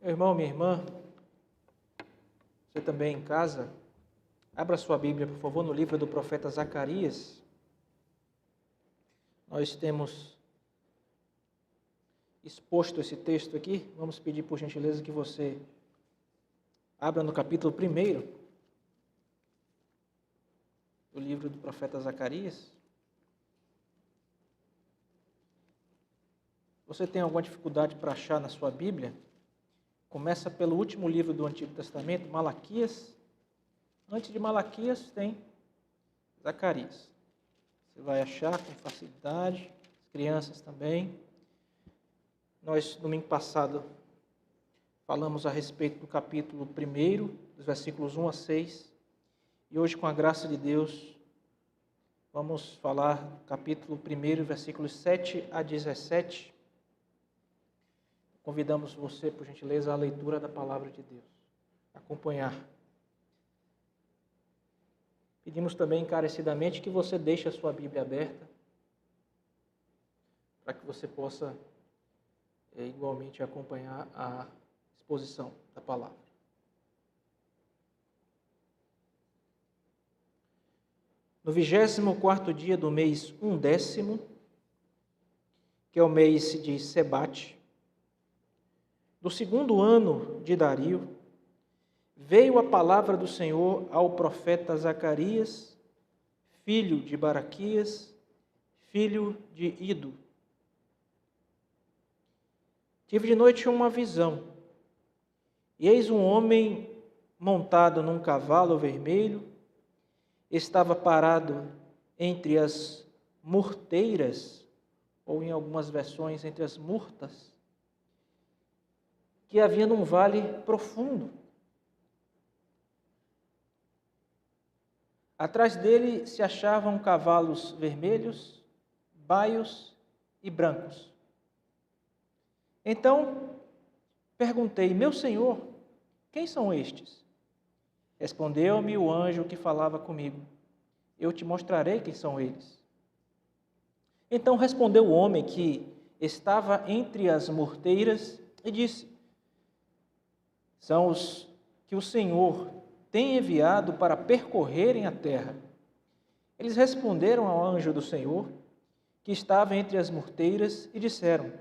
Meu irmão, minha irmã, você também em casa, abra sua Bíblia, por favor, no livro do profeta Zacarias. Nós temos exposto esse texto aqui. Vamos pedir, por gentileza, que você abra no capítulo 1 do livro do profeta Zacarias. Você tem alguma dificuldade para achar na sua Bíblia? Começa pelo último livro do Antigo Testamento, Malaquias. Antes de Malaquias tem Zacarias. Você vai achar com facilidade, as crianças também. Nós, domingo passado, falamos a respeito do capítulo 1, dos versículos 1 a 6. E hoje, com a graça de Deus, vamos falar do capítulo 1, versículos 7 a 17. Convidamos você, por gentileza, à leitura da palavra de Deus. Acompanhar. Pedimos também encarecidamente que você deixe a sua Bíblia aberta, para que você possa igualmente acompanhar a exposição da palavra. No 24º dia do mês 1º, que é o mês de Sebate, do 2º ano de Dario, veio a palavra do Senhor ao profeta Zacarias, filho de Baraquias, filho de Ido. Tive de noite uma visão, e eis um homem montado num cavalo vermelho, estava parado entre as murteiras, ou em algumas versões, entre as murtas, que havia num vale profundo. Atrás dele se achavam cavalos vermelhos, baios e brancos. Então perguntei: meu senhor, quem são estes? Respondeu-me o anjo que falava comigo: eu te mostrarei quem são eles. Então respondeu o homem que estava entre as murteiras e disse: são os que o Senhor tem enviado para percorrerem a terra. Eles responderam ao anjo do Senhor, que estava entre as murteiras, e disseram: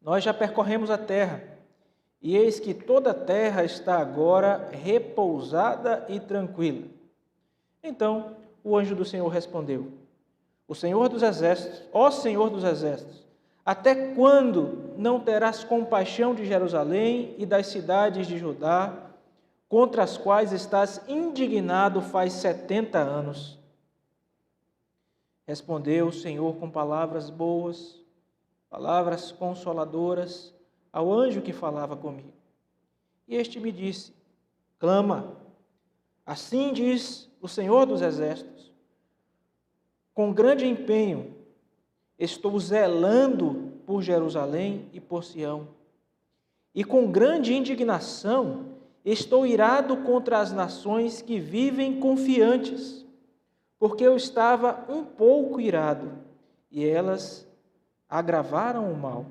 nós já percorremos a terra, e eis que toda a terra está agora repousada e tranquila. Então o anjo do Senhor respondeu: o Senhor dos Exércitos, ó Senhor dos Exércitos, até quando não terás compaixão de Jerusalém e das cidades de Judá, contra as quais estás indignado faz 70 anos? Respondeu o Senhor com palavras boas, palavras consoladoras, ao anjo que falava comigo. E este me disse: clama, assim diz o Senhor dos Exércitos, com grande empenho estou zelando por Jerusalém e por Sião, e com grande indignação estou irado contra as nações que vivem confiantes, porque eu estava um pouco irado, e elas agravaram o mal.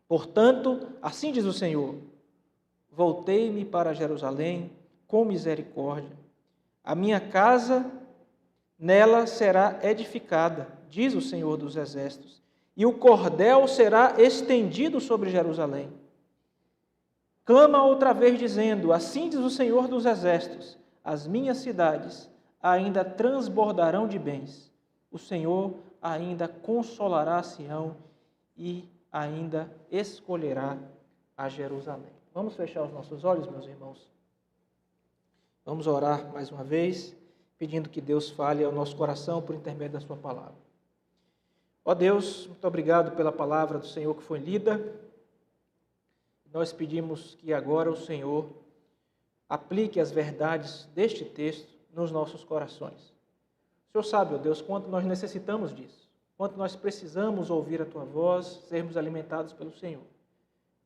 Portanto, assim diz o Senhor: voltei-me para Jerusalém com misericórdia. A minha casa nela será edificada, diz o Senhor dos Exércitos, e o cordel será estendido sobre Jerusalém. Clama outra vez, dizendo: assim diz o Senhor dos Exércitos, as minhas cidades ainda transbordarão de bens. O Senhor ainda consolará Sião e ainda escolherá a Jerusalém. Vamos fechar os nossos olhos, meus irmãos? Vamos orar mais uma vez, pedindo que Deus fale ao nosso coração por intermédio da sua palavra. Ó Deus, muito obrigado pela palavra do Senhor que foi lida. Nós pedimos que agora o Senhor aplique as verdades deste texto nos nossos corações. O Senhor sabe, ó Deus, quanto nós necessitamos disso, quanto nós precisamos ouvir a Tua voz, sermos alimentados pelo Senhor.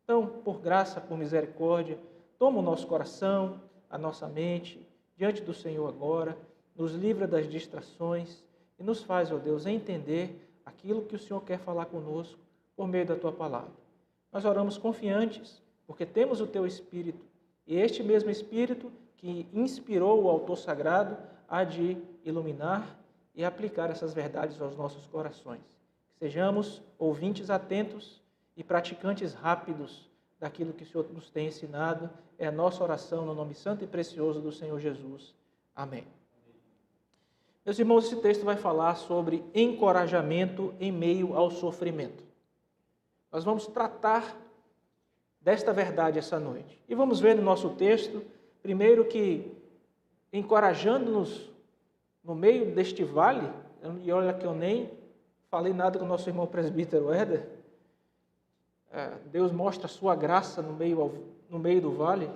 Então, por graça, por misericórdia, toma o nosso coração, a nossa mente, diante do Senhor agora, nos livra das distrações e nos faz, ó Deus, entender aquilo que o Senhor quer falar conosco por meio da Tua palavra. Nós oramos confiantes porque temos o Teu Espírito, e este mesmo Espírito que inspirou o autor sagrado há de iluminar e aplicar essas verdades aos nossos corações. Que sejamos ouvintes atentos e praticantes rápidos daquilo que o Senhor nos tem ensinado. É a nossa oração no nome santo e precioso do Senhor Jesus. Amém. Meus irmãos, esse texto vai falar sobre encorajamento em meio ao sofrimento. Nós vamos tratar desta verdade essa noite. E vamos ver no nosso texto, primeiro que, encorajando-nos no meio deste vale, e olha que eu nem falei nada com o nosso irmão presbítero Éder, Deus mostra a sua graça no meio do vale.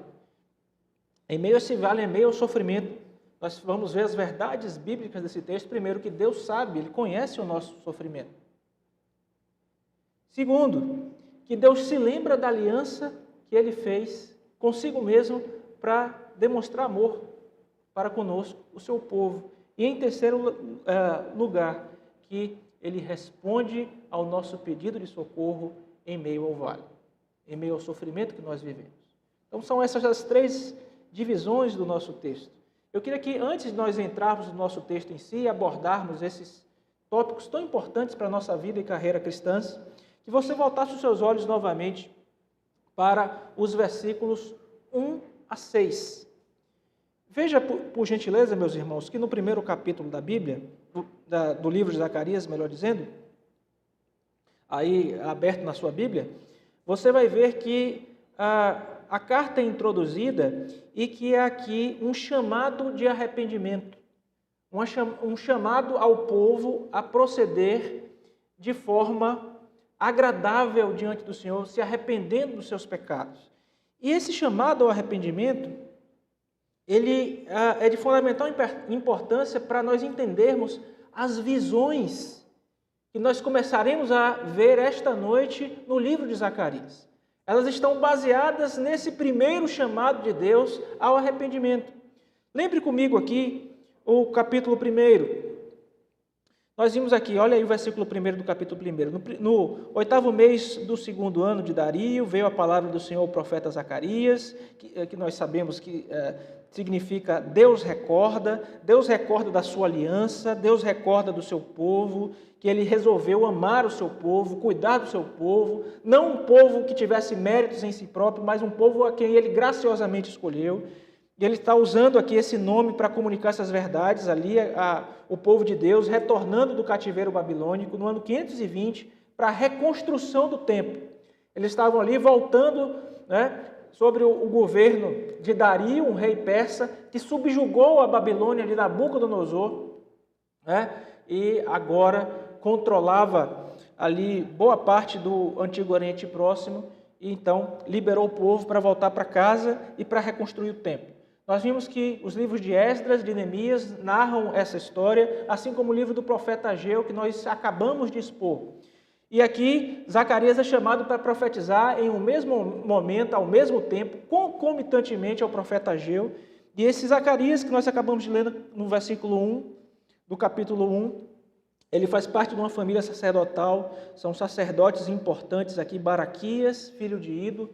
Em meio a esse vale, em meio ao sofrimento, nós vamos ver as verdades bíblicas desse texto. Primeiro, que Deus sabe, Ele conhece o nosso sofrimento. Segundo, que Deus se lembra da aliança que Ele fez consigo mesmo para demonstrar amor para conosco, o seu povo. E em terceiro lugar, que Ele responde ao nosso pedido de socorro em meio ao vale, em meio ao sofrimento que nós vivemos. Então são essas as três divisões do nosso texto. Eu queria que, antes de nós entrarmos no nosso texto em si e abordarmos esses tópicos tão importantes para a nossa vida e carreira cristãs, que você voltasse os seus olhos novamente para os versículos 1 a 6. Veja, por gentileza, meus irmãos, que no primeiro capítulo da Bíblia, do livro de Zacarias, melhor dizendo, aí aberto na sua Bíblia, você vai ver que a carta é introduzida e que é aqui um chamado de arrependimento, um chamado ao povo a proceder de forma agradável diante do Senhor, se arrependendo dos seus pecados. E esse chamado ao arrependimento, ele é de fundamental importância para nós entendermos as visões que nós começaremos a ver esta noite no livro de Zacarias. Elas estão baseadas nesse primeiro chamado de Deus ao arrependimento. Lembre comigo aqui o capítulo 1. Nós vimos aqui, olha aí o versículo 1 do capítulo 1. No 8º mês do 2º ano de Dario, veio a palavra do Senhor ao profeta Zacarias, que nós sabemos que significa Deus recorda da sua aliança, Deus recorda do seu povo, que Ele resolveu amar o seu povo, cuidar do seu povo, não um povo que tivesse méritos em si próprio, mas um povo a quem Ele graciosamente escolheu. E Ele está usando aqui esse nome para comunicar essas verdades ali, o povo de Deus retornando do cativeiro babilônico no ano 520 para a reconstrução do templo. Eles estavam ali voltando, sobre o governo de Dario, um rei persa, que subjugou a Babilônia de Nabucodonosor, e agora controlava ali boa parte do Antigo Oriente Próximo, e então liberou o povo para voltar para casa e para reconstruir o templo. Nós vimos que os livros de Esdras, de Neemias, narram essa história, assim como o livro do profeta Ageu, que nós acabamos de expor. E aqui, Zacarias é chamado para profetizar em um mesmo momento, ao mesmo tempo, concomitantemente ao profeta Ageu. E esse Zacarias, que nós acabamos de ler no versículo 1, do capítulo 1, ele faz parte de uma família sacerdotal, são sacerdotes importantes aqui, Baraquias, filho de Ido,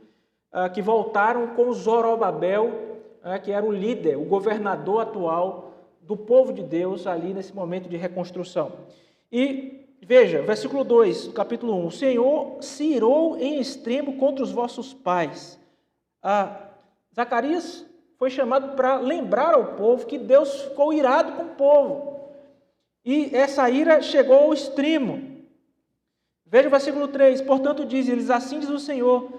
que voltaram com Zorobabel, que era o líder, o governador atual do povo de Deus ali nesse momento de reconstrução. E veja, versículo 2, do capítulo 1, o Senhor se irou em extremo contra os vossos pais. Zacarias foi chamado para lembrar ao povo que Deus ficou irado com o povo. E essa ira chegou ao extremo. Veja o versículo 3, portanto diz-lhes, assim diz o Senhor,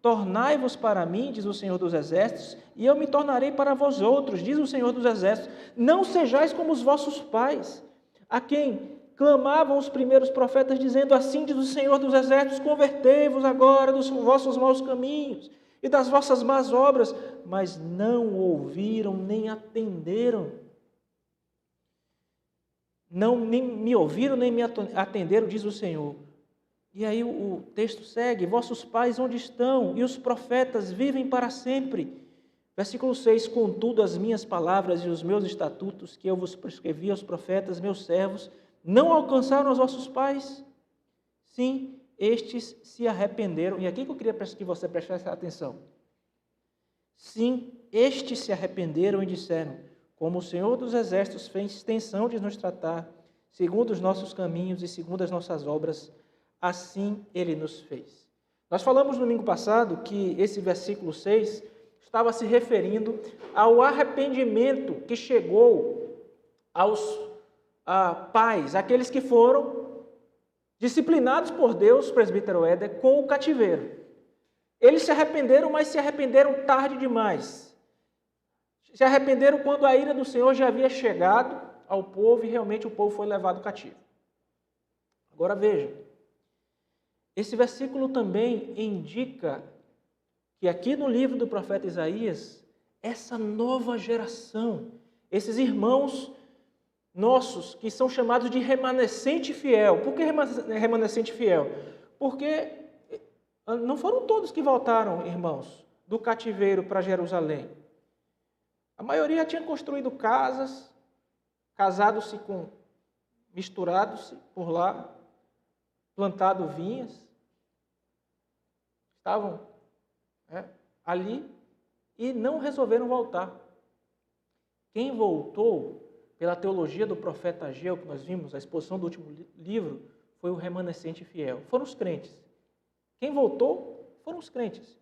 tornai-vos para mim, diz o Senhor dos Exércitos, e eu me tornarei para vós outros, diz o Senhor dos Exércitos, não sejais como os vossos pais, a quem clamavam os primeiros profetas, dizendo, assim diz o Senhor dos Exércitos, convertei-vos agora dos vossos maus caminhos e das vossas más obras, mas não ouviram nem atenderam. Nem me ouviram, nem me atenderam, diz o Senhor. E aí o texto segue, vossos pais onde estão? E os profetas vivem para sempre. Versículo 6, contudo as minhas palavras e os meus estatutos que eu vos prescrevi aos profetas, meus servos, não alcançaram os vossos pais? Sim, estes se arrependeram. E aqui que eu queria que você prestasse atenção. Sim, estes se arrependeram e disseram: como o Senhor dos Exércitos fez extensão de nos tratar, segundo os nossos caminhos e segundo as nossas obras, assim Ele nos fez. Nós falamos no domingo passado que esse versículo 6 estava se referindo ao arrependimento que chegou aos pais, aqueles que foram disciplinados por Deus, presbítero Éder, com o cativeiro. Eles se arrependeram, mas se arrependeram tarde demais. Se arrependeram quando a ira do Senhor já havia chegado ao povo e realmente o povo foi levado cativo. Agora veja, esse versículo também indica que aqui no livro do profeta Isaías, essa nova geração, esses irmãos nossos que são chamados de remanescente fiel. Por que remanescente fiel? Porque não foram todos que voltaram, irmãos, do cativeiro para Jerusalém. A maioria tinha construído casas, casado-se com, misturado-se por lá, plantado vinhas. Estavam ali e não resolveram voltar. Quem voltou, pela teologia do profeta Ageu, que nós vimos, a exposição do último livro, foi o remanescente fiel. Foram os crentes. Quem voltou foram os crentes.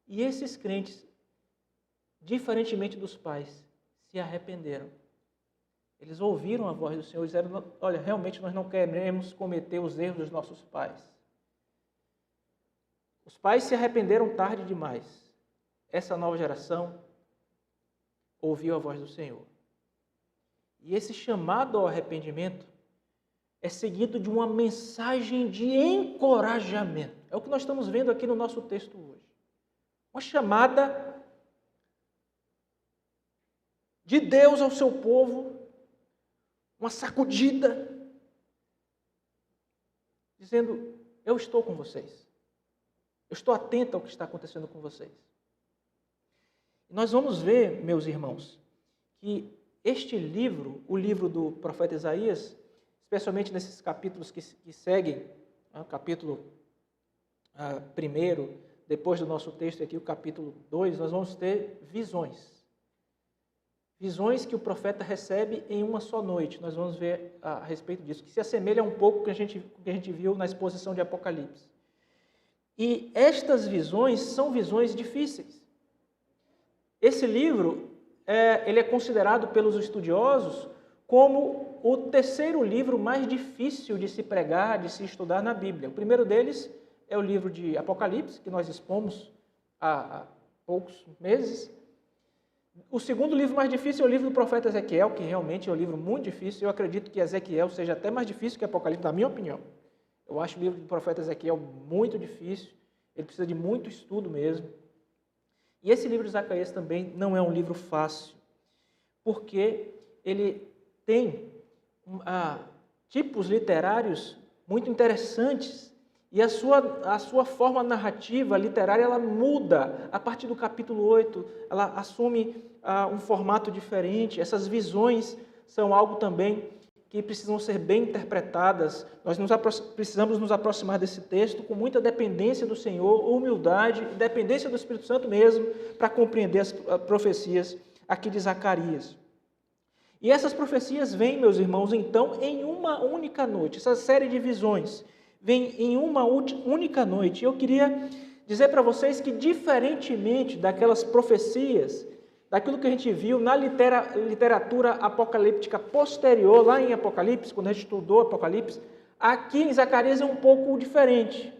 E esses crentes, diferentemente dos pais, se arrependeram. Eles ouviram a voz do Senhor e disseram: olha, realmente nós não queremos cometer os erros dos nossos pais. Os pais se arrependeram tarde demais. Essa nova geração ouviu a voz do Senhor. E esse chamado ao arrependimento é seguido de uma mensagem de encorajamento. É o que nós estamos vendo aqui no nosso texto hoje. Uma chamada de Deus ao seu povo, uma sacudida, dizendo: eu estou com vocês. Eu estou atento ao que está acontecendo com vocês. E nós vamos ver, meus irmãos, que este livro, o livro do profeta Isaías, especialmente nesses capítulos que seguem, o capítulo 1, depois do nosso texto aqui, o capítulo 2, nós vamos ter visões. Visões que o profeta recebe em uma só noite. Nós vamos ver a respeito disso, que se assemelha um pouco com o que a gente viu na exposição de Apocalipse. E estas visões são visões difíceis. Esse livro, ele é considerado pelos estudiosos como o terceiro livro mais difícil de se pregar, de se estudar na Bíblia. O primeiro deles é o livro de Apocalipse, que nós expomos há poucos meses. O segundo livro mais difícil é o livro do profeta Ezequiel, que realmente é um livro muito difícil. Eu acredito que Ezequiel seja até mais difícil que Apocalipse, na minha opinião. Eu acho o livro do profeta Ezequiel muito difícil, ele precisa de muito estudo mesmo. E esse livro de Zacarias também não é um livro fácil, porque ele tem tipos literários muito interessantes e a sua forma narrativa literária ela muda a partir do capítulo 8, ela assume um formato diferente. Essas visões são algo também que precisam ser bem interpretadas. Nós precisamos nos aproximar desse texto com muita dependência do Senhor, humildade, dependência do Espírito Santo mesmo, para compreender as profecias aqui de Zacarias. E essas profecias vêm, meus irmãos, então, em uma única noite. Essa série de visões vem em uma única noite. Eu queria dizer para vocês que, diferentemente daquelas profecias, daquilo que a gente viu na literatura apocalíptica posterior, lá em Apocalipse, quando a gente estudou Apocalipse, aqui em Zacarias é um pouco diferente.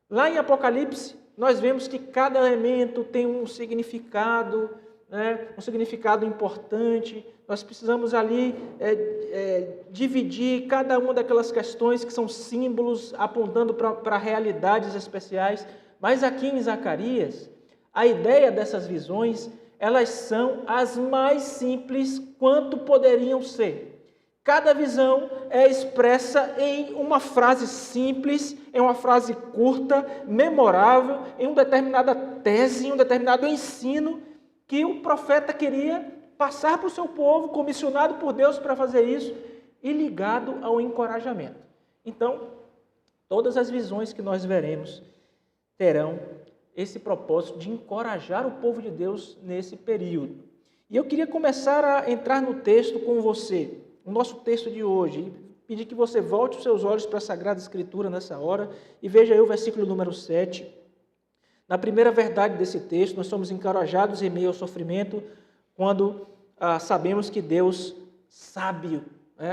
Lá em Apocalipse, nós vemos que cada elemento tem um significado, um significado importante. Nós precisamos ali dividir cada uma daquelas questões que são símbolos, apontando para realidades especiais. Mas aqui em Zacarias, a ideia dessas visões, elas são as mais simples quanto poderiam ser. Cada visão é expressa em uma frase simples, em uma frase curta, memorável, em uma determinada tese, em um determinado ensino que o profeta queria passar para o seu povo, comissionado por Deus para fazer isso, e ligado ao encorajamento. Então, todas as visões que nós veremos terão esse propósito de encorajar o povo de Deus nesse período. E eu queria começar a entrar no texto com você, o nosso texto de hoje, e pedir que você volte os seus olhos para a Sagrada Escritura nessa hora e veja aí o versículo número 7. Na primeira verdade desse texto, nós somos encorajados em meio ao sofrimento quando sabemos que Deus sabe,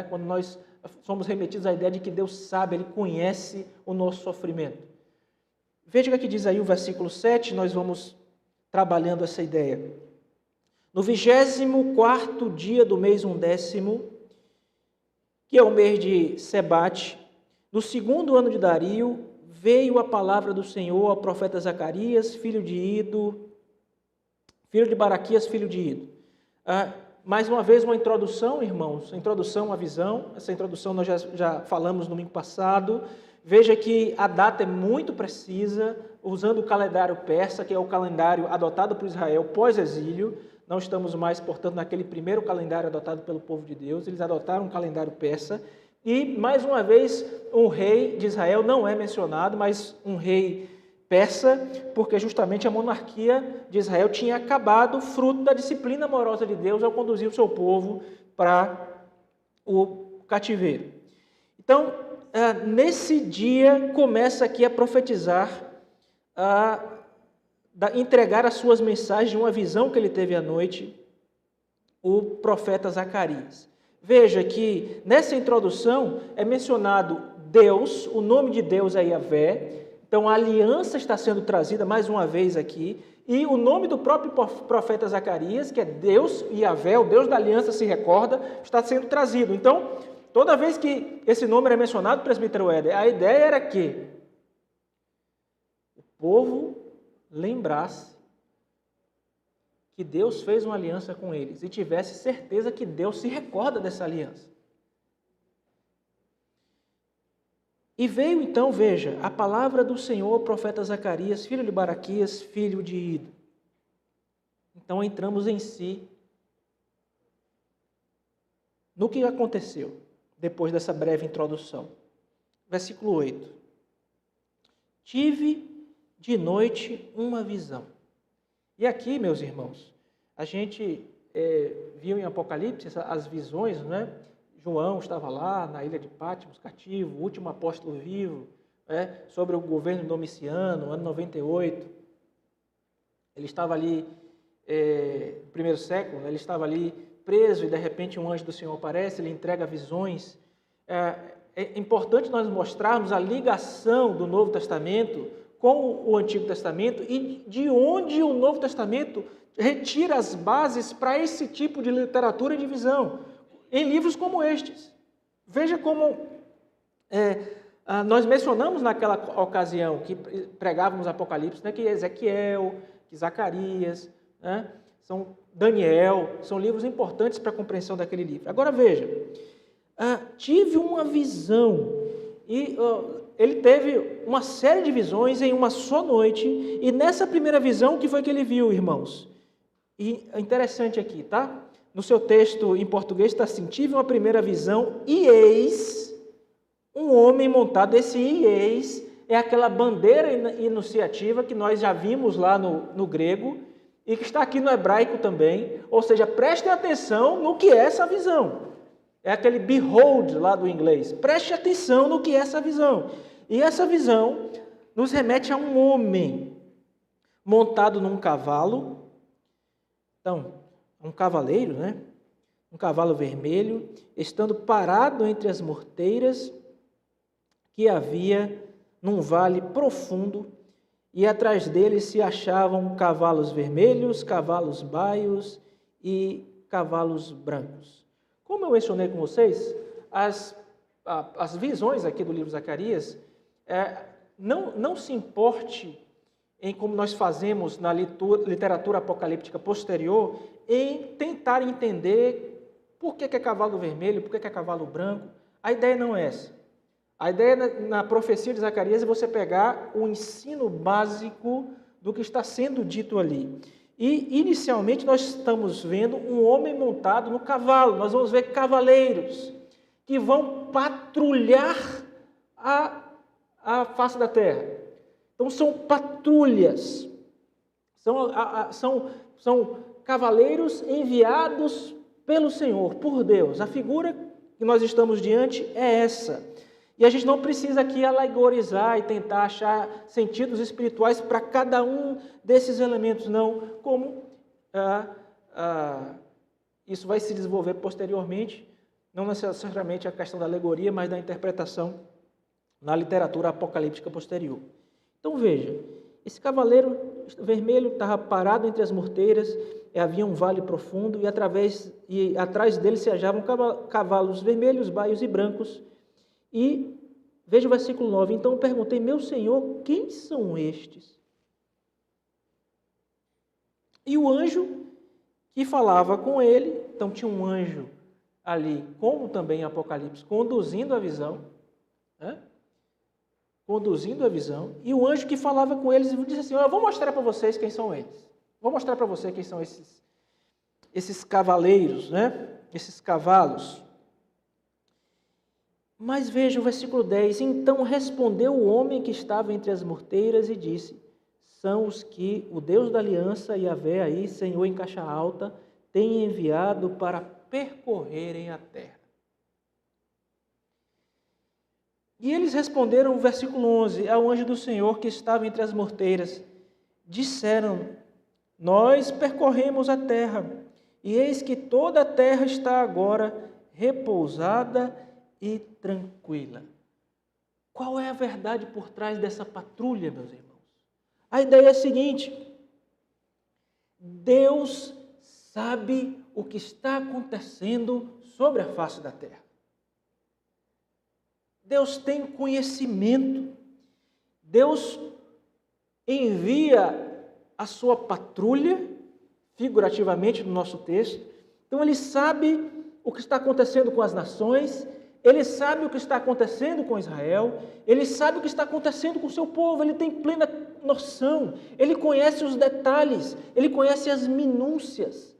quando nós somos remetidos à ideia de que Deus sabe, Ele conhece o nosso sofrimento. Veja o que diz aí o versículo 7, nós vamos trabalhando essa ideia. No 24º dia do mês 11º, que é o mês de Sebate, no 2º ano de Dario, veio a palavra do Senhor ao profeta Zacarias, filho de Ido, filho de Baraquias, filho de Ido. Mais uma vez uma introdução, irmãos, introdução à visão. Essa introdução nós já falamos no domingo passado. Veja que a data é muito precisa, usando o calendário persa, que é o calendário adotado por Israel pós-exílio. Não estamos mais, portanto, naquele primeiro calendário adotado pelo povo de Deus. Eles adotaram um calendário persa. E, mais uma vez, um rei de Israel não é mencionado, mas um rei persa, porque justamente a monarquia de Israel tinha acabado, fruto da disciplina amorosa de Deus ao conduzir o seu povo para o cativeiro. Então, nesse dia, começa aqui a profetizar, entregar as suas mensagens de uma visão que ele teve à noite, o profeta Zacarias. Veja que nessa introdução é mencionado Deus, o nome de Deus é Yahvé, então a aliança está sendo trazida mais uma vez aqui, e o nome do próprio profeta Zacarias, que é Deus, Yahvé, o Deus da aliança se recorda, está sendo trazido. Então, toda vez que esse nome era mencionado, presbítero Éder, a ideia era que o povo lembrasse que Deus fez uma aliança com eles e tivesse certeza que Deus se recorda dessa aliança. E veio então, veja, a palavra do Senhor ao profeta Zacarias, filho de Baraquias, filho de Ido. Então entramos em si no que aconteceu depois dessa breve introdução. Versículo 8. Tive de noite uma visão. E aqui, meus irmãos, a gente viu em Apocalipse as visões, né? João estava lá na ilha de Patmos, cativo, o último apóstolo vivo, sobre o governo de Domiciano, ano 98. Ele estava ali, no primeiro século, ele estava ali preso e de repente um anjo do Senhor aparece, ele entrega visões. É importante nós mostrarmos a ligação do Novo Testamento com o Antigo Testamento e de onde o Novo Testamento retira as bases para esse tipo de literatura e de visão, em livros como estes. Veja como nós mencionamos naquela ocasião que pregávamos Apocalipse, né, que Ezequiel, que Zacarias, né, Daniel, são livros importantes para a compreensão daquele livro. Agora veja, tive uma visão, e ele teve uma série de visões em uma só noite, e nessa primeira visão, o que foi que ele viu, irmãos? E é interessante aqui, tá? No seu texto em português está assim: tive uma primeira visão e eis um homem montado. Esse e eis é aquela bandeira enunciativa que nós já vimos lá no grego e que está aqui no hebraico também. Ou seja, prestem atenção no que é essa visão. É aquele behold lá do inglês. Preste atenção no que é essa visão. E essa visão nos remete a um homem montado num cavalo. Então, um cavaleiro, né? Um cavalo vermelho, estando parado entre as morteiras que havia num vale profundo, e atrás dele se achavam cavalos vermelhos, cavalos baios e cavalos brancos. Como eu mencionei com vocês, as visões aqui do livro de Zacarias, não se importe em como nós fazemos na literatura apocalíptica posterior, em tentar entender por que é cavalo vermelho, por que é cavalo branco. A ideia não é essa. A ideia na profecia de Zacarias é você pegar o ensino básico do que está sendo dito ali. E, inicialmente, nós estamos vendo um homem montado no cavalo. Nós vamos ver cavaleiros que vão patrulhar a face da terra. Então, são patrulhas. São cavaleiros enviados pelo Senhor, por Deus. A figura que nós estamos diante é essa. E a gente não precisa aqui alegorizar e tentar achar sentidos espirituais para cada um desses elementos, não. Como isso vai se desenvolver posteriormente, não necessariamente a questão da alegoria, mas da interpretação na literatura apocalíptica posterior. Então veja, esse cavaleiro vermelho estava parado entre as morteiras, havia um vale profundo e atrás dele se achavam cavalos vermelhos, baios e brancos. E veja o versículo 9, então eu perguntei, meu Senhor, quem são estes? E o anjo que falava com ele, então tinha um anjo ali, como também em Apocalipse, conduzindo a visão, e o anjo que falava com eles disse assim, eu vou mostrar para vocês quem são eles, vou mostrar para vocês quem são esses cavaleiros, esses cavalos. Mas veja o versículo 10, então respondeu o homem que estava entre as morteiras e disse, são os que o Deus da aliança, Yahvé aí, Senhor em caixa alta, tem enviado para percorrerem a terra. E eles responderam, versículo 11, ao anjo do Senhor que estava entre as morteiras, disseram, nós percorremos a terra, e eis que toda a terra está agora repousada e tranquila. Qual é a verdade por trás dessa patrulha, meus irmãos? A ideia é a seguinte, Deus sabe o que está acontecendo sobre a face da terra. Deus tem conhecimento. Deus envia a sua patrulha, figurativamente no nosso texto. Então ele sabe o que está acontecendo com as nações, ele sabe o que está acontecendo com Israel, ele sabe o que está acontecendo com o seu povo, ele tem plena noção, ele conhece os detalhes, ele conhece as minúcias.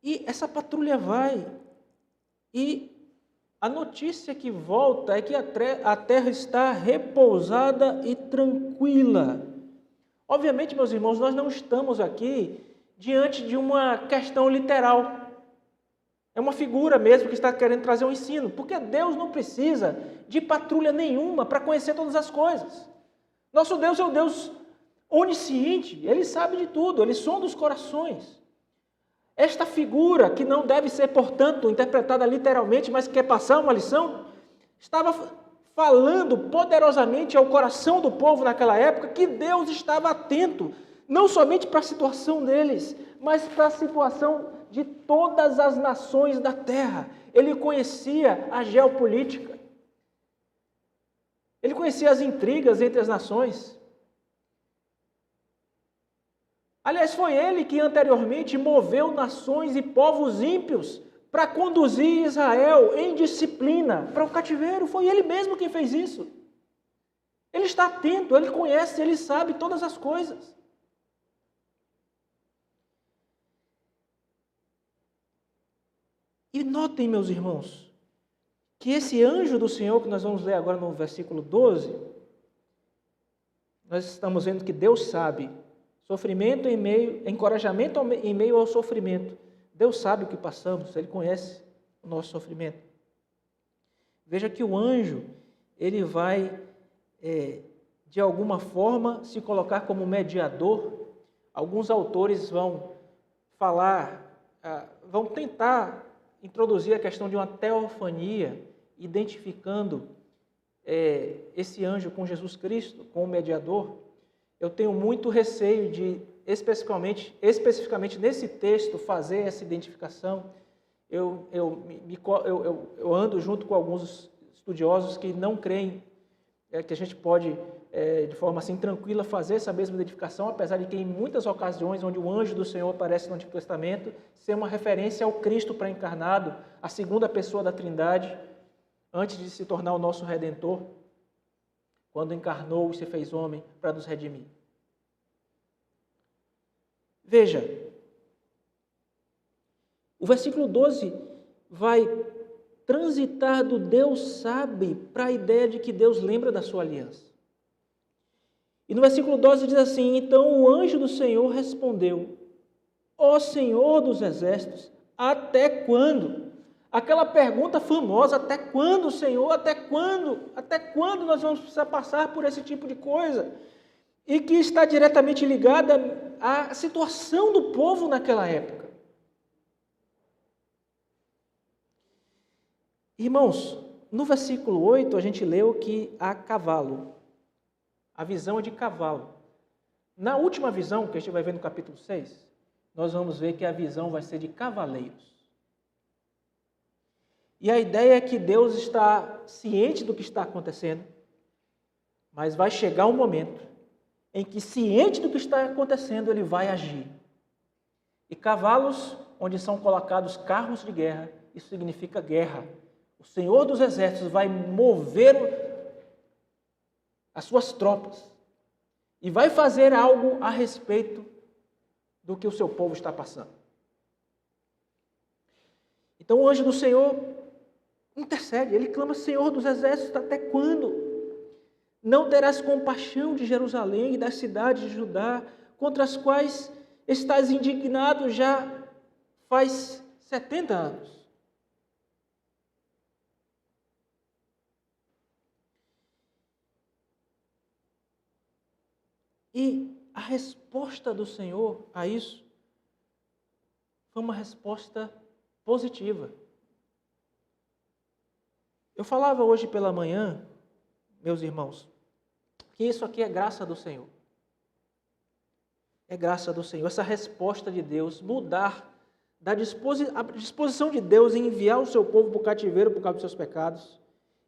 E essa patrulha vai, e a notícia que volta é que a terra está repousada e tranquila. Obviamente, meus irmãos, nós não estamos aqui diante de uma questão literal. É uma figura mesmo que está querendo trazer um ensino, porque Deus não precisa de patrulha nenhuma para conhecer todas as coisas. Nosso Deus é o Deus onisciente, Ele sabe de tudo, Ele sonda os corações. Esta figura, que não deve ser, portanto, interpretada literalmente, mas quer passar uma lição, estava falando poderosamente ao coração do povo naquela época que Deus estava atento, não somente para a situação deles, mas para a situação de todas as nações da terra. Ele conhecia a geopolítica, ele conhecia as intrigas entre as nações. Aliás, foi ele que anteriormente moveu nações e povos ímpios para conduzir Israel em disciplina para o cativeiro. Foi ele mesmo quem fez isso. Ele está atento, ele conhece, ele sabe todas as coisas. E notem, meus irmãos, que esse anjo do Senhor, que nós vamos ler agora no versículo 12, nós estamos vendo que Deus sabe sofrimento encorajamento em meio ao sofrimento. Deus sabe o que passamos, Ele conhece o nosso sofrimento. Veja que o anjo, ele vai, de alguma forma, se colocar como mediador. Alguns autores vão vão tentar introduzir a questão de uma teofania, identificando esse anjo com Jesus Cristo, com o mediador. Eu tenho muito receio de, especificamente nesse texto, fazer essa identificação. Eu ando junto com alguns estudiosos que não creem que a gente pode, de forma assim tranquila, fazer essa mesma identificação, apesar de que em muitas ocasiões onde o anjo do Senhor aparece no Antigo Testamento, ser uma referência ao Cristo pré-encarnado, a segunda pessoa da Trindade, antes de se tornar o nosso Redentor, quando encarnou e se fez homem para nos redimir. Veja, o versículo 12 vai transitar do Deus sabe para a ideia de que Deus lembra da sua aliança. E no versículo 12 diz assim: então o anjo do Senhor respondeu: ó Senhor dos exércitos, até quando? Aquela pergunta famosa: até quando, Senhor? Até quando? Até quando nós vamos precisar passar por esse tipo de coisa? E que está diretamente ligada à situação do povo naquela época. Irmãos, no versículo 8 a gente leu que há cavalo. A visão é de cavalo. Na última visão, que a gente vai ver no capítulo 6, nós vamos ver que a visão vai ser de cavaleiros. E a ideia é que Deus está ciente do que está acontecendo, mas vai chegar um momento em que, ciente do que está acontecendo, ele vai agir. E cavalos, onde são colocados carros de guerra, isso significa guerra. O Senhor dos Exércitos vai mover as suas tropas e vai fazer algo a respeito do que o seu povo está passando. Então o anjo do Senhor intercede, ele clama: Senhor dos Exércitos, até quando? Não terás compaixão de Jerusalém e das cidades de Judá, contra as quais estás indignado já faz 70 anos. E a resposta do Senhor a isso foi uma resposta positiva. Eu falava hoje pela manhã, meus irmãos, que isso aqui é graça do Senhor. É graça do Senhor, essa resposta de Deus, mudar a disposição de Deus em enviar o seu povo para o cativeiro por causa dos seus pecados,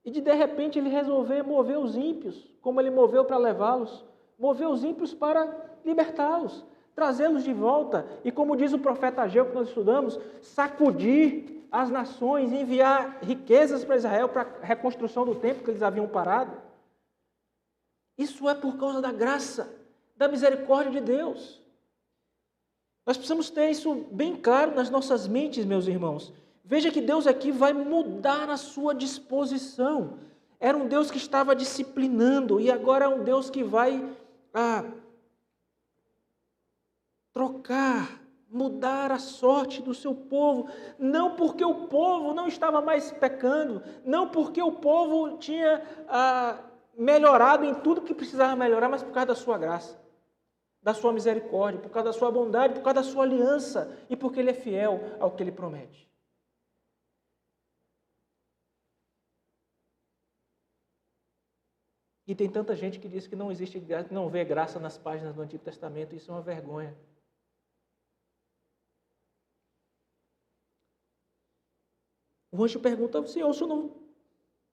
e de repente ele resolver mover os ímpios, como ele moveu para levá-los, mover os ímpios para libertá-los, trazê-los de volta, e como diz o profeta Ageu que nós estudamos, sacudir as nações, enviar riquezas para Israel para a reconstrução do templo que eles haviam parado. Isso é por causa da graça, da misericórdia de Deus. Nós precisamos ter isso bem claro nas nossas mentes, meus irmãos. Veja que Deus aqui vai mudar a sua disposição. Era um Deus que estava disciplinando e agora é um Deus que vai trocar, mudar a sorte do seu povo. Não porque o povo não estava mais pecando, não porque o povo tinha melhorado em tudo que precisava melhorar, mas por causa da sua graça, da sua misericórdia, por causa da sua bondade, por causa da sua aliança e porque Ele é fiel ao que Ele promete. E tem tanta gente que diz que não existe graça, que não vê graça nas páginas do Antigo Testamento, isso é uma vergonha. O anjo pergunta: Senhor, o Senhor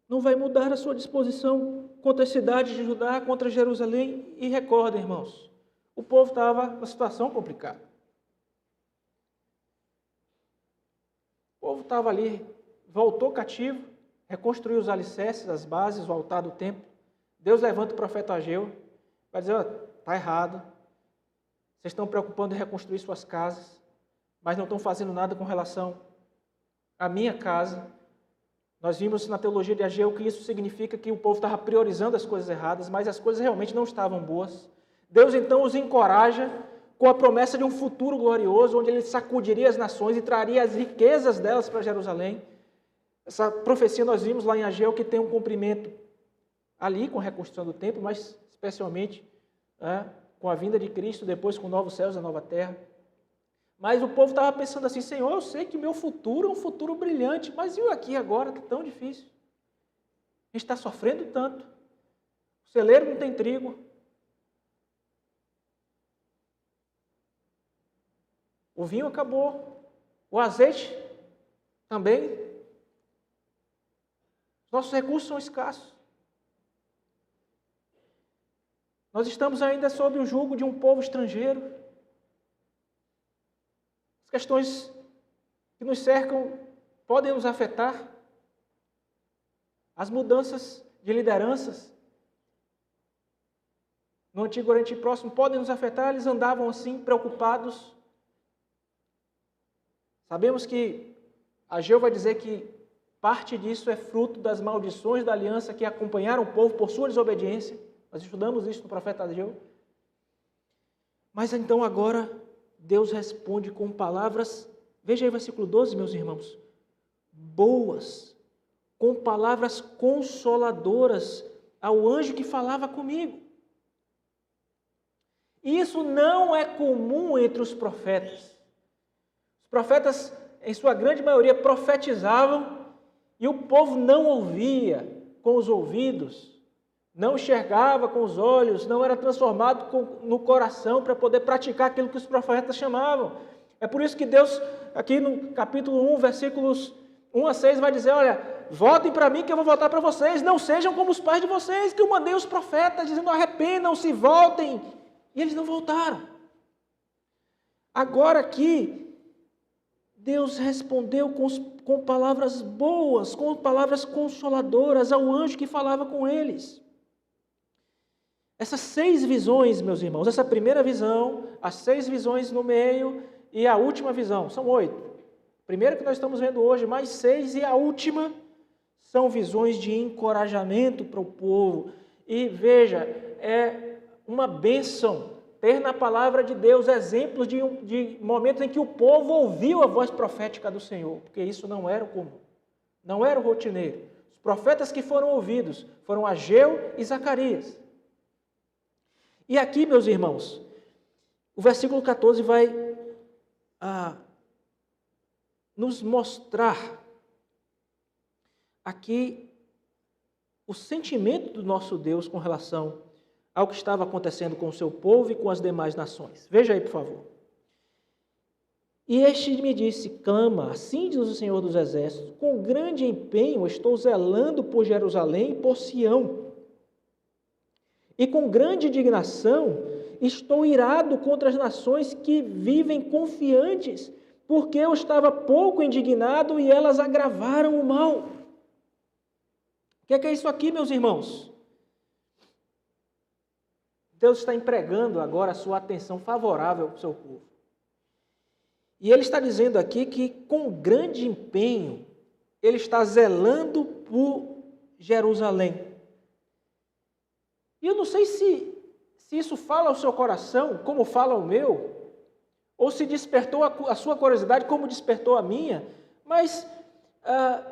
não vai mudar a sua disposição contra as cidades de Judá, contra Jerusalém? E recorda, irmãos, o povo estava numa situação complicada. O povo estava ali, voltou cativo, reconstruiu os alicerces, as bases, o altar do templo. Deus levanta o profeta Ageu, vai dizer: está errado, vocês estão preocupando em reconstruir suas casas, mas não estão fazendo nada com relação à minha casa. Nós vimos na teologia de Ageu que isso significa que o povo estava priorizando as coisas erradas, mas as coisas realmente não estavam boas. Deus então os encoraja com a promessa de um futuro glorioso, onde Ele sacudiria as nações e traria as riquezas delas para Jerusalém. Essa profecia nós vimos lá em Ageu que tem um cumprimento ali com a reconstrução do templo, mas especialmente com a vinda de Cristo, depois com novos céus e a nova terra. Mas o povo estava pensando assim: Senhor, eu sei que o meu futuro é um futuro brilhante, mas e o aqui agora? Está tão difícil. A gente está sofrendo tanto. O celeiro não tem trigo. O vinho acabou. O azeite também. Nossos recursos são escassos. Nós estamos ainda sob o jugo de um povo estrangeiro. As questões que nos cercam podem nos afetar. As mudanças de lideranças no Antigo Oriente Próximo podem nos afetar. Eles andavam assim, preocupados. Sabemos que Ageu vai dizer que parte disso é fruto das maldições da aliança que acompanharam o povo por sua desobediência. Nós estudamos isso no profeta Ageu. Mas então agora Deus responde com palavras, veja aí o versículo 12, meus irmãos, boas, com palavras consoladoras ao anjo que falava comigo. E isso não é comum entre os profetas. Os profetas, em sua grande maioria, profetizavam e o povo não ouvia com os ouvidos, não enxergava com os olhos, não era transformado no coração para poder praticar aquilo que os profetas chamavam. É por isso que Deus, aqui no capítulo 1, versículos 1 a 6, vai dizer, olha, voltem para mim que eu vou voltar para vocês, não sejam como os pais de vocês, que eu mandei os profetas, dizendo, arrependam-se, voltem. E eles não voltaram. Agora aqui, Deus respondeu com palavras boas, com palavras consoladoras ao anjo que falava com eles. Essas 6 visões, meus irmãos, essa primeira visão, as 6 visões no meio e a última visão, são 8. Primeiro que nós estamos vendo hoje, mais 6, e a última são visões de encorajamento para o povo. E veja, é uma bênção ter na palavra de Deus exemplos de momentos em que o povo ouviu a voz profética do Senhor, porque isso não era o comum, não era o rotineiro. Os profetas que foram ouvidos foram Ageu e Zacarias. E aqui, meus irmãos, o versículo 14 vai nos mostrar aqui o sentimento do nosso Deus com relação ao que estava acontecendo com o seu povo e com as demais nações. Veja aí, por favor. E este me disse, clama, assim diz o Senhor dos Exércitos, com grande empenho estou zelando por Jerusalém e por Sião. E com grande indignação estou irado contra as nações que vivem confiantes, porque eu estava pouco indignado e elas agravaram o mal. O que é isso aqui, meus irmãos? Deus está empregando agora a sua atenção favorável para o seu povo. E Ele está dizendo aqui que com grande empenho Ele está zelando por Jerusalém. E eu não sei se isso fala ao seu coração, como fala ao meu, ou se despertou a sua curiosidade, como despertou a minha, mas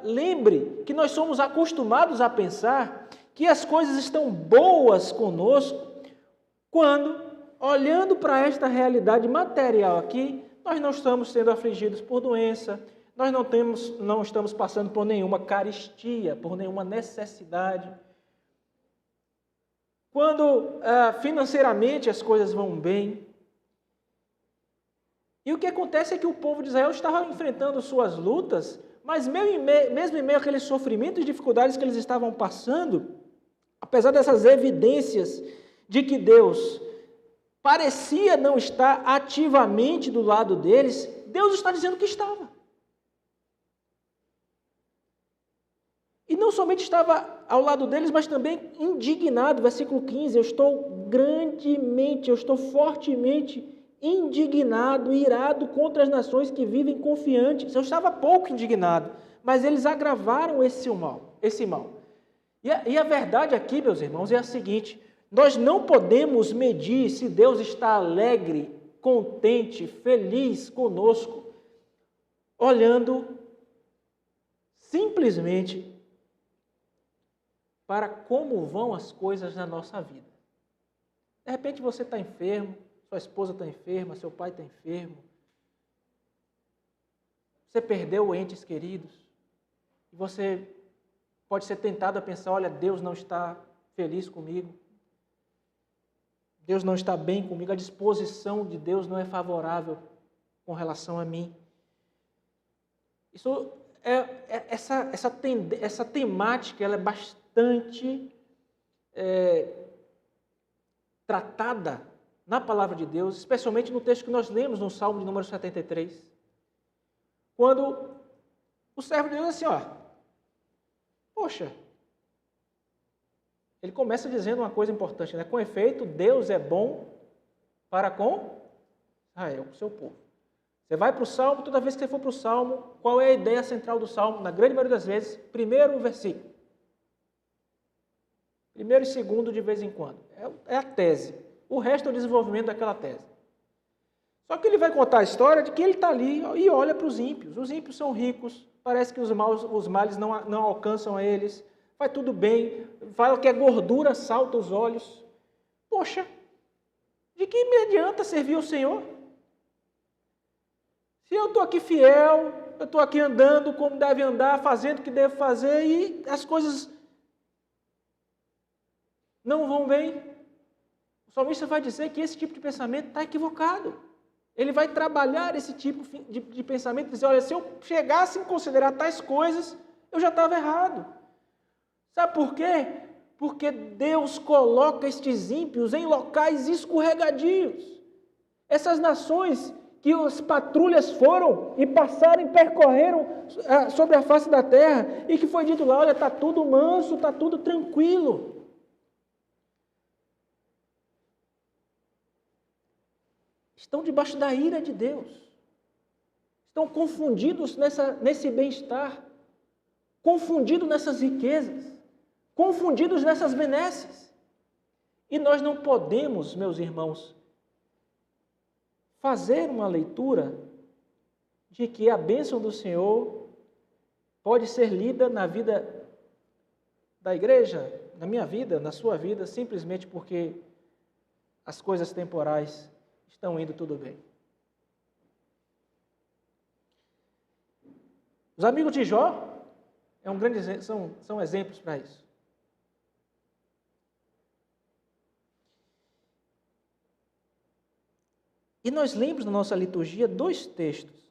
lembre que nós somos acostumados a pensar que as coisas estão boas conosco quando, olhando para esta realidade material aqui, nós não estamos sendo afligidos por doença, nós não estamos passando por nenhuma carestia, por nenhuma necessidade. Quando financeiramente as coisas vão bem. E o que acontece é que o povo de Israel estava enfrentando suas lutas, mas mesmo em meio àqueles sofrimentos e dificuldades que eles estavam passando, apesar dessas evidências de que Deus parecia não estar ativamente do lado deles, Deus está dizendo que estava. E não somente estava ao lado deles, mas também indignado. Versículo 15, eu estou fortemente indignado, irado contra as nações que vivem confiantes. Eu estava pouco indignado, mas eles agravaram esse mal. E a verdade aqui, meus irmãos, é a seguinte: nós não podemos medir se Deus está alegre, contente, feliz conosco, olhando simplesmente para como vão as coisas na nossa vida. De repente você está enfermo, sua esposa está enferma, seu pai está enfermo, você perdeu entes queridos, e você pode ser tentado a pensar, olha, Deus não está feliz comigo, Deus não está bem comigo, a disposição de Deus não é favorável com relação a mim. Isso essa temática ela é bastante tratada na palavra de Deus, especialmente no texto que nós lemos no Salmo de número 73, quando o servo de Deus diz assim, poxa, ele começa dizendo uma coisa importante, né? Com efeito, Deus é bom para com Israel, o seu povo. Você vai para o Salmo, toda vez que você for para o Salmo, qual é a ideia central do Salmo? Na grande maioria das vezes, primeiro versículo. Primeiro e segundo de vez em quando. É a tese. O resto é o desenvolvimento daquela tese. Só que ele vai contar a história de que ele está ali e olha para os ímpios. Os ímpios são ricos, parece que os males não alcançam a eles, vai tudo bem, fala que a gordura salta os olhos. Poxa, de que me adianta servir o Senhor? Se eu estou aqui fiel, eu estou aqui andando como deve andar, fazendo o que devo fazer e as coisas não vão bem. O salmista vai dizer que esse tipo de pensamento está equivocado. Ele vai trabalhar esse tipo de pensamento e dizer, olha, se eu chegasse a considerar tais coisas, eu já estava errado. Sabe por quê? Porque Deus coloca estes ímpios em locais escorregadios. Essas nações que as patrulhas foram e passaram e percorreram sobre a face da terra e que foi dito lá, olha, está tudo manso, está tudo tranquilo. Estão debaixo da ira de Deus. Estão confundidos nesse bem-estar, confundidos nessas riquezas, confundidos nessas benesses. E nós não podemos, meus irmãos, fazer uma leitura de que a bênção do Senhor pode ser lida na vida da igreja, na minha vida, na sua vida, simplesmente porque as coisas temporais estão indo tudo bem. Os amigos de Jó são exemplos para isso. E nós lemos na nossa liturgia 2 textos.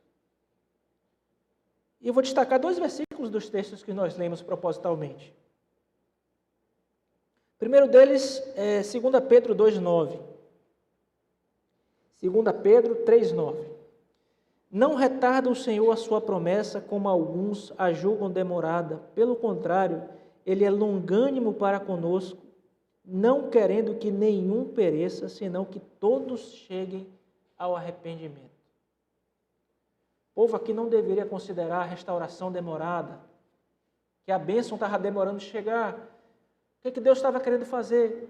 E eu vou destacar 2 versículos dos textos que nós lemos propositalmente. O primeiro deles é 2 Pedro 2,9. 2 Pedro 3,9. Não retarda o Senhor a sua promessa, como alguns a julgam demorada. Pelo contrário, Ele é longânimo para conosco, não querendo que nenhum pereça, senão que todos cheguem ao arrependimento. O povo aqui não deveria considerar a restauração demorada, que a bênção estava demorando de chegar. O que Deus estava querendo fazer?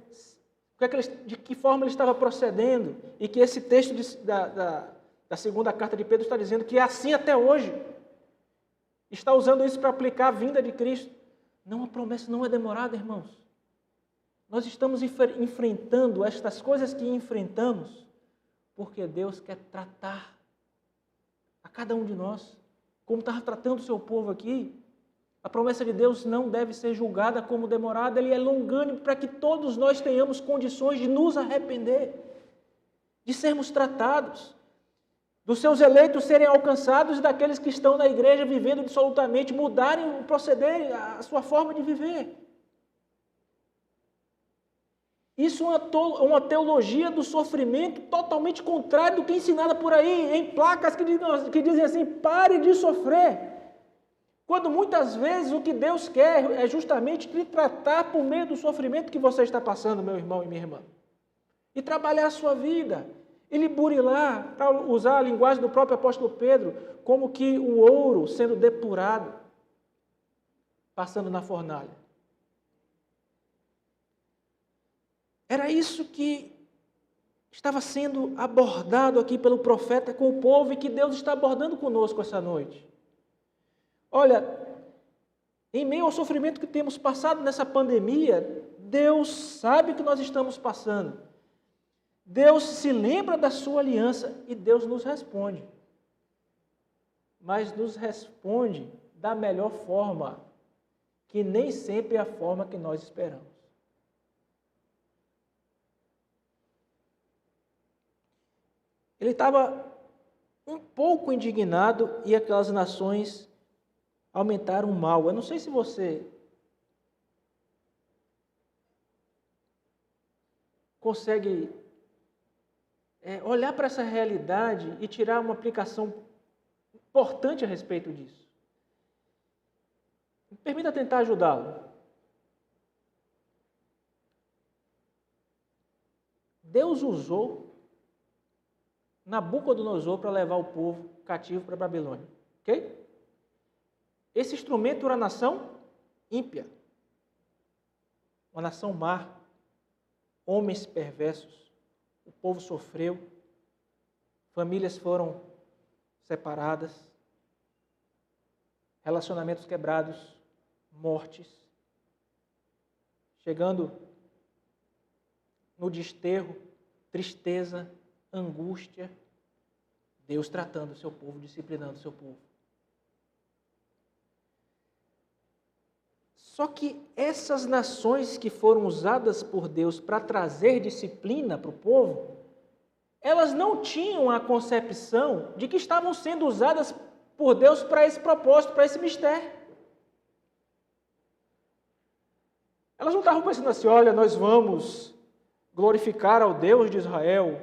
De que forma ele estava procedendo, e que esse texto da segunda carta de Pedro está dizendo que é assim até hoje. Está usando isso para aplicar a vinda de Cristo. Não, a promessa não é demorada, irmãos. Nós estamos enfrentando estas coisas que enfrentamos, porque Deus quer tratar a cada um de nós, como estava tratando o seu povo aqui. A promessa de Deus não deve ser julgada como demorada, Ele é longânimo para que todos nós tenhamos condições de nos arrepender, de sermos tratados, dos seus eleitos serem alcançados e daqueles que estão na igreja vivendo dissolutamente, mudarem o proceder, a sua forma de viver. Isso é uma teologia do sofrimento totalmente contrária do que é ensinada por aí, em placas que dizem assim, pare de sofrer. Quando muitas vezes o que Deus quer é justamente lhe tratar por meio do sofrimento que você está passando, meu irmão e minha irmã. E trabalhar a sua vida. E lhe burilar, para usar a linguagem do próprio apóstolo Pedro, como que o ouro sendo depurado, passando na fornalha. Era isso que estava sendo abordado aqui pelo profeta com o povo e que Deus está abordando conosco essa noite. Olha, em meio ao sofrimento que temos passado nessa pandemia, Deus sabe o que nós estamos passando. Deus se lembra da sua aliança e Deus nos responde. Mas nos responde da melhor forma, que nem sempre é a forma que nós esperamos. Ele estava um pouco indignado e aquelas nações aumentaram o mal. Eu não sei se você consegue olhar para essa realidade e tirar uma aplicação importante a respeito disso. Me permita tentar ajudá-lo. Deus usou Nabucodonosor para levar o povo cativo para a Babilônia. Ok? Esse instrumento era a nação ímpia. uma nação má, homens perversos, o povo sofreu, famílias foram separadas, relacionamentos quebrados, mortes, chegando no desterro, tristeza, angústia, Deus tratando o seu povo, disciplinando o seu povo. Só que essas nações que foram usadas por Deus para trazer disciplina para o povo, elas não tinham a concepção de que estavam sendo usadas por Deus para esse propósito, para esse mistério. Elas não estavam pensando assim, olha, nós vamos glorificar ao Deus de Israel,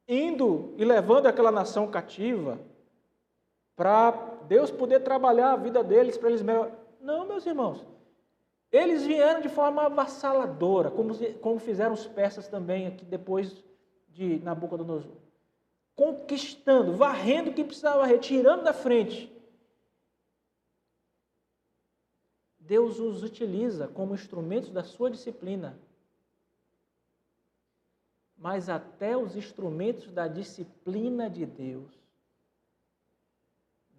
indo e levando aquela nação cativa, para Deus poder trabalhar a vida deles, para eles melhorar. Não, meus irmãos. Eles vieram de forma avassaladora, como fizeram os persas também aqui depois de Nabucodonosor. Conquistando, varrendo o que precisava, retirando da frente. Deus os utiliza como instrumentos da sua disciplina. Mas até os instrumentos da disciplina de Deus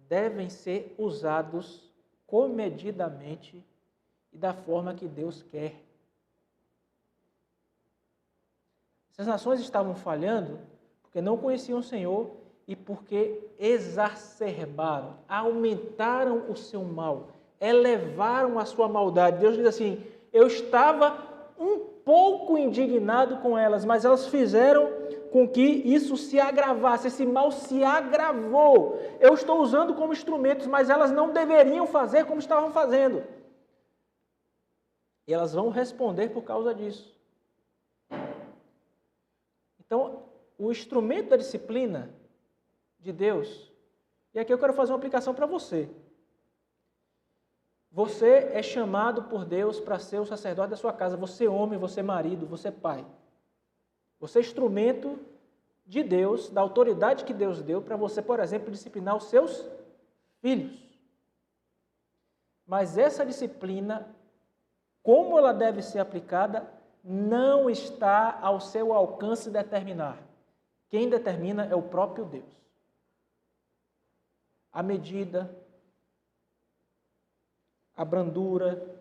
devem ser usados comedidamente e da forma que Deus quer. Essas nações estavam falhando porque não conheciam o Senhor e porque exacerbaram, aumentaram o seu mal, elevaram a sua maldade. Deus diz assim, eu estava um pouco indignado com elas, mas elas fizeram com que isso se agravasse, esse mal se agravou. Eu estou usando como instrumentos, mas elas não deveriam fazer como estavam fazendo. E elas vão responder por causa disso. Então, o instrumento da disciplina de Deus, e aqui eu quero fazer uma aplicação para você. Você é chamado por Deus para ser o sacerdote da sua casa. Você é homem, você é marido, você é pai. Você é instrumento de Deus, da autoridade que Deus deu para você, por exemplo, disciplinar os seus filhos. Mas essa disciplina, como ela deve ser aplicada, não está ao seu alcance determinar. Quem determina é o próprio Deus. A medida, a brandura,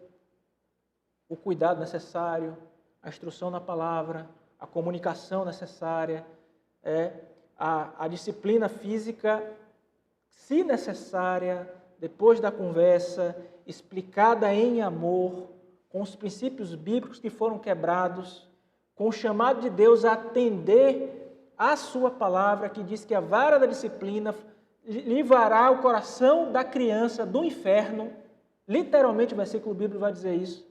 o cuidado necessário, a instrução na palavra, a comunicação necessária, a disciplina física, se necessária, depois da conversa, explicada em amor, com os princípios bíblicos que foram quebrados, com o chamado de Deus a atender a sua palavra, que diz que a vara da disciplina livrará o coração da criança do inferno. Literalmente o versículo bíblico vai dizer isso.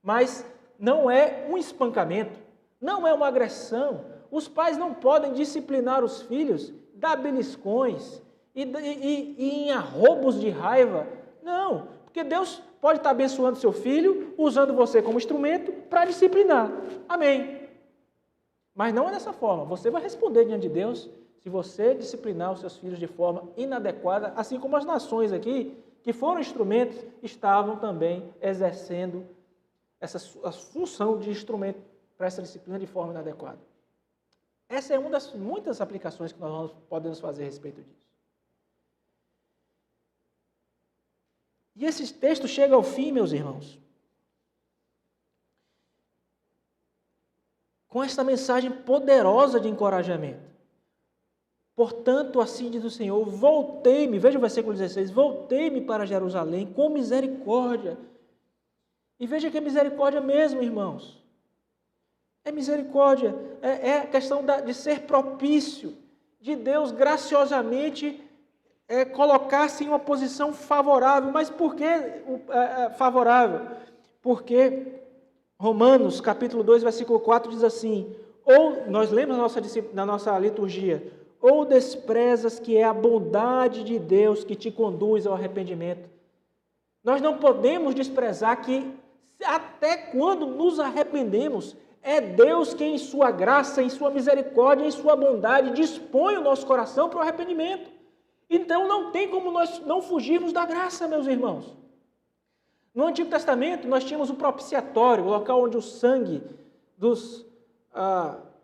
Mas não é um espancamento, não é uma agressão. Os pais não podem disciplinar os filhos, dar beliscões e em arrobos de raiva. Não, porque Deus pode estar abençoando seu filho, usando você como instrumento para disciplinar. Amém. Mas não é dessa forma. Você vai responder diante de Deus se você disciplinar os seus filhos de forma inadequada, assim como as nações aqui, que foram instrumentos, estavam também exercendo a função de instrumento para essa disciplina de forma inadequada. Essa é uma das muitas aplicações que nós podemos fazer a respeito disso. E esse texto chega ao fim, meus irmãos, com esta mensagem poderosa de encorajamento. Portanto, assim diz o Senhor, voltei-me, veja o versículo 16, voltei-me para Jerusalém com misericórdia. E veja que é misericórdia mesmo, irmãos. É misericórdia, é a questão de ser propício, de Deus graciosamente colocar-se em uma posição favorável. Mas por que favorável? Porque Romanos, capítulo 2, versículo 4 diz assim, ou nós lemos na nossa liturgia, ou desprezas que é a bondade de Deus que te conduz ao arrependimento. Nós não podemos desprezar que até quando nos arrependemos, é Deus quem em sua graça, em sua misericórdia, em sua bondade, dispõe o nosso coração para o arrependimento. Então não tem como nós não fugirmos da graça, meus irmãos. No Antigo Testamento, nós tínhamos o propiciatório, o local onde o sangue dos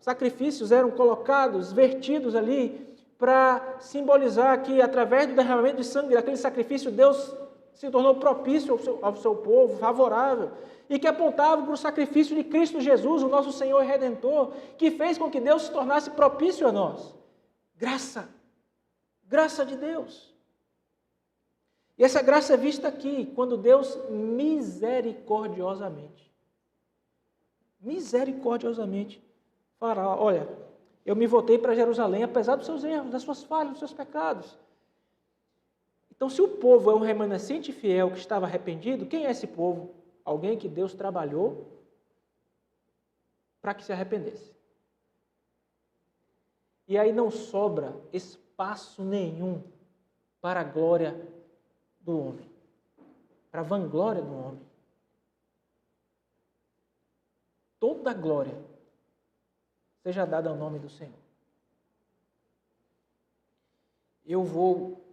sacrifícios eram colocados, vertidos ali, para simbolizar que, através do derramamento de sangue daquele sacrifício, Deus se tornou propício ao seu povo, favorável, e que apontava para o sacrifício de Cristo Jesus, o nosso Senhor e Redentor, que fez com que Deus se tornasse propício a nós. Graça de Deus. E essa graça é vista aqui, quando Deus misericordiosamente fará, olha, eu me voltei para Jerusalém, apesar dos seus erros, das suas falhas, dos seus pecados. Então, se o povo é um remanescente fiel que estava arrependido, quem é esse povo? Alguém que Deus trabalhou para que se arrependesse. E aí não sobra espaço nenhum para a glória do homem, para a vanglória do homem. Toda a glória seja dada ao nome do Senhor. Eu vou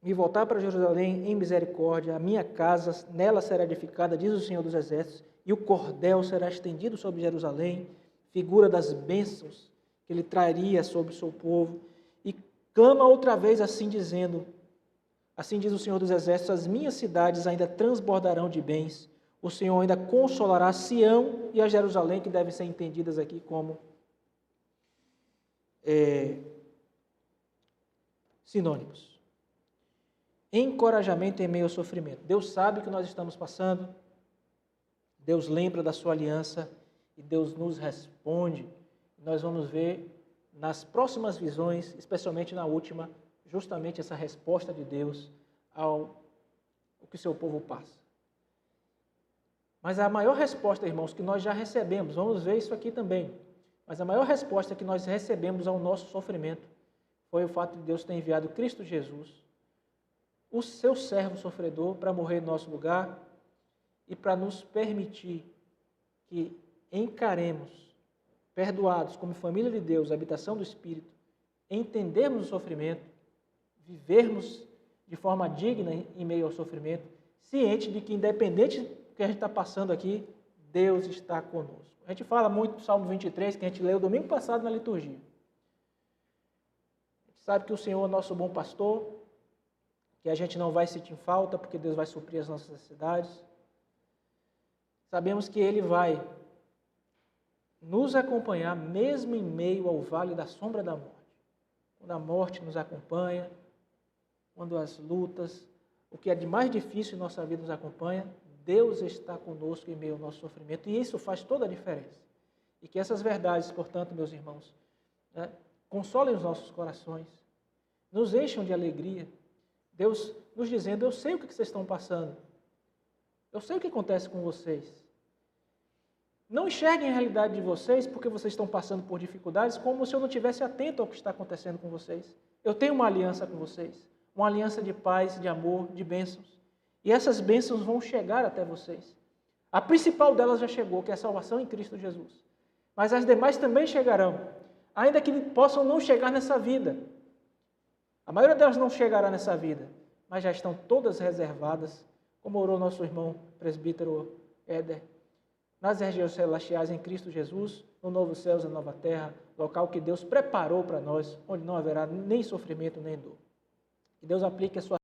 me voltar para Jerusalém em misericórdia, a minha casa, nela será edificada, diz o Senhor dos Exércitos, e o cordel será estendido sobre Jerusalém, figura das bênçãos que ele traria sobre o seu povo, e clama outra vez assim dizendo, assim diz o Senhor dos Exércitos, as minhas cidades ainda transbordarão de bens, o Senhor ainda consolará Sião e a Jerusalém, que devem ser entendidas aqui como sinônimos. Encorajamento em meio ao sofrimento. Deus sabe o que nós estamos passando, Deus lembra da sua aliança e Deus nos responde. Nós vamos ver nas próximas visões, especialmente na última, justamente essa resposta de Deus ao que o seu povo passa. Mas a maior resposta, irmãos, que nós já recebemos, vamos ver isso aqui também, mas a maior resposta que nós recebemos ao nosso sofrimento foi o fato de Deus ter enviado Cristo Jesus, o seu servo sofredor, para morrer em nosso lugar e para nos permitir que encaremos, perdoados como família de Deus, habitação do Espírito, entendermos o sofrimento, vivermos de forma digna em meio ao sofrimento, ciente de que, independente do que a gente está passando aqui, Deus está conosco. A gente fala muito do Salmo 23, que a gente leu domingo passado na liturgia. A gente sabe que o Senhor é nosso bom pastor, que a gente não vai sentir falta, porque Deus vai suprir as nossas necessidades. Sabemos que Ele vai nos acompanhar, mesmo em meio ao vale da sombra da morte. Quando a morte nos acompanha, quando as lutas, o que é de mais difícil em nossa vida nos acompanha, Deus está conosco em meio ao nosso sofrimento, e isso faz toda a diferença. E que essas verdades, portanto, meus irmãos, consolem os nossos corações, nos encham de alegria. Deus nos dizendo, eu sei o que vocês estão passando, eu sei o que acontece com vocês. Não enxerguem a realidade de vocês porque vocês estão passando por dificuldades como se eu não estivesse atento ao que está acontecendo com vocês. Eu tenho uma aliança com vocês, uma aliança de paz, de amor, de bênçãos. E essas bênçãos vão chegar até vocês. A principal delas já chegou, que é a salvação em Cristo Jesus. Mas as demais também chegarão, ainda que possam não chegar nessa vida. A maioria delas não chegará nessa vida, mas já estão todas reservadas, como orou nosso irmão presbítero Éder, nas regiões celestiais em Cristo Jesus, no novo céu e na nova terra, local que Deus preparou para nós, onde não haverá nem sofrimento nem dor. Que Deus aplique a sua